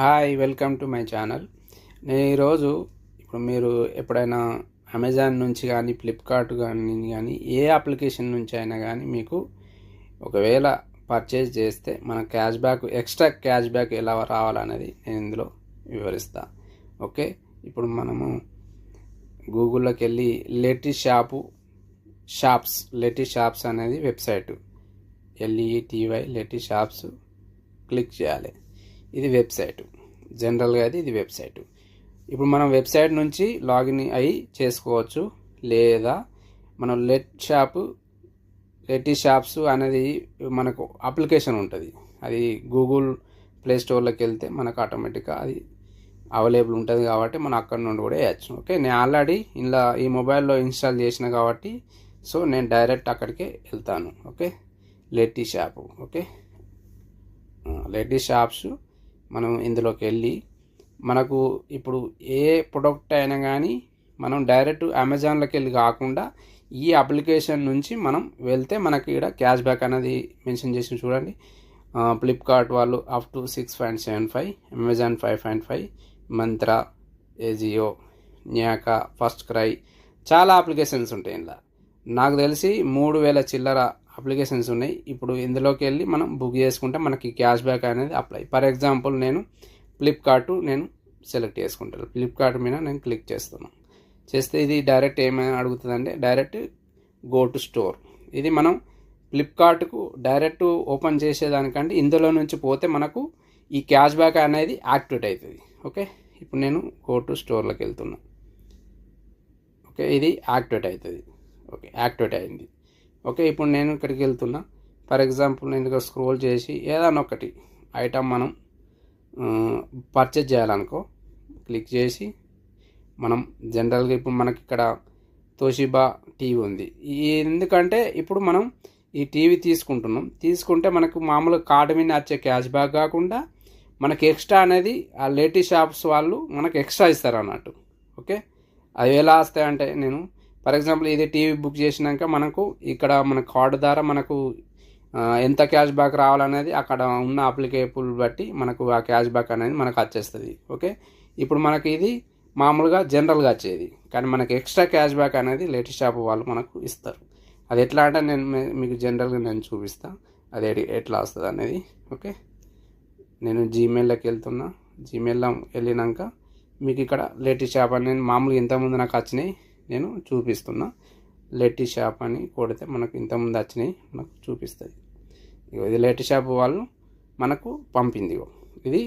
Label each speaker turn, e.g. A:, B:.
A: Hi welcome to my channel. నేను ఈరోజు ఇప్పుడు మీరు ఎప్పుడైనా అమెజాన్ నుంచి కానీ ఫ్లిప్కార్ట్ కానీ ఏ అప్లికేషన్ నుంచి అయినా కానీ మీకు ఒకవేళ పర్చేజ్ చేస్తే మన cash back extra cash back ఎలా రావాలనేది నేను ఇందులో వివరిస్తా. ఓకే, ఇప్పుడు మనము గూగుల్లోకి వెళ్ళి లెటీ షాప్స్ అనేది వెబ్సైటు LETY లెటీ షాప్స్ క్లిక్ చేయాలి. ఇది వెబ్సైటు, జనరల్గా ఇది వెబ్సైటు. ఇప్పుడు మనం వెబ్సైట్ నుంచి లాగిన్ అయ్యి చేసుకోవచ్చు, లేదా మనం లెటీ షాప్స్ అనేది మనకు అప్లికేషన్ ఉంటుంది. అది గూగుల్ ప్లే స్టోర్లోకి వెళ్తే మనకు ఆటోమేటిక్గా అది అవైలబుల్ ఉంటుంది కాబట్టి మనం అక్కడ నుండి కూడా వేయచ్చు. ఓకే, నేను ఆల్రెడీ ఇలా ఈ మొబైల్లో ఇన్స్టాల్ చేసిన కాబట్టి సో నేను డైరెక్ట్ అక్కడికే వెళ్తాను. ఓకే, లెటీ షాపు. ఓకే, లెటీ షాప్స్ మనం ఇందులోకి వెళ్ళి మనకు ఇప్పుడు ఏ ప్రొడక్ట్ అయినా కానీ మనం డైరెక్ట్ అమెజాన్లోకి వెళ్ళి కాకుండా ఈ అప్లికేషన్ నుంచి మనం వెళ్తే మనకి ఇక్కడ క్యాష్ బ్యాక్ అనేది మెన్షన్ చేసి చూడండి. ఫ్లిప్కార్ట్ వాళ్ళు up to 6.75, Amazon 5.5, Myntra, Ajio, Nykaa, FirstCry, చాలా అప్లికేషన్స్ ఉంటాయి. ఇలా నాకు తెలిసి 3000 చిల్లర అప్లికేషన్స్ ఉన్నాయి. ఇప్పుడు ఇందులోకి వెళ్ళి మనం బుక్ చేసుకుంటే మనకి క్యాష్ బ్యాక్ అనేది అప్లై. ఫర్ ఎగ్జాంపుల్ నేను ఫ్లిప్కార్ట్ సెలెక్ట్ చేసుకుంటాను. ఫ్లిప్కార్ట్ మీద నేను క్లిక్ చేస్తున్నాను. చేస్తే ఇది డైరెక్ట్ ఏమైనా అడుగుతుందంటే డైరెక్ట్ గో టు స్టోర్. ఇది మనం ఫ్లిప్కార్ట్కు డైరెక్ట్ ఓపెన్ చేసేదానికంటే ఇందులో నుంచి పోతే మనకు ఈ క్యాష్ బ్యాక్ అనేది యాక్టివేట్ అవుతుంది. ఓకే, ఇప్పుడు నేను గో టు స్టోర్లోకి వెళ్తున్నాను. ఓకే, ఇది యాక్టివేట్ అవుతుంది. ఓకే, యాక్టివేట్ అయింది. ఓకే, ఇప్పుడు నేను ఇక్కడికి వెళ్తున్నా. ఫర్ ఎగ్జాంపుల్ నేను ఇక్కడ స్క్రోల్ చేసి ఏదైనా ఒకటి ఐటమ్ మనం పర్చేజ్ చేయాలనుకో, క్లిక్ చేసి మనం జనరల్గా ఇప్పుడు మనకి ఇక్కడ తోషిబా టీవీ ఉంది. ఎందుకంటే ఇప్పుడు మనం ఈ టీవీ తీసుకుంటే మనకు మామూలుగా కార్డు మీద వచ్చే క్యాష్ బ్యాక్ కాకుండా మనకి ఎక్స్ట్రా అనేది ఆ లెటీ షాప్స్ వాళ్ళు మనకు ఎక్స్ట్రా ఇస్తారు అన్నట్టు. ఓకే, అవి ఎలా వస్తాయంటే నేను ఫర్ ఎగ్జాంపుల్ ఇది టీవీ బుక్ చేసినాక మనకు ఇక్కడ మన కార్డు ద్వారా మనకు ఎంత క్యాష్ బ్యాక్ రావాలనేది అక్కడ ఉన్న అప్లికేబుల్ బట్టి మనకు ఆ క్యాష్ బ్యాక్ అనేది మనకు వచ్చేస్తుంది. ఓకే, ఇప్పుడు మనకి ఇది మామూలుగా జనరల్గా వచ్చేది, కానీ మనకి ఎక్స్ట్రా క్యాష్ బ్యాక్ అనేది లెటీ షాప్ వాళ్ళు మనకు ఇస్తారు. అది ఎట్లా అంటే నేను మీకు జనరల్గా నేను చూపిస్తాను అది ఎట్లా వస్తుంది అనేది. ఓకే, నేను జీమెయిల్లోకి వెళ్తున్నా. జీమెయిల్లో వెళ్ళినాక మీకు ఇక్కడ లెటీ షాప్ అని మామూలుగా ఇంతకుముందు నాకు వచ్చినాయి నేను చూపిస్తున్నా. లెటీ షాప్ అని కొడితే మనకు ఇంతకుముందు వచ్చినాయి మనకు చూపిస్తుంది. ఇది లెటీ షాప్ వాళ్ళు మనకు పంపింది. ఇది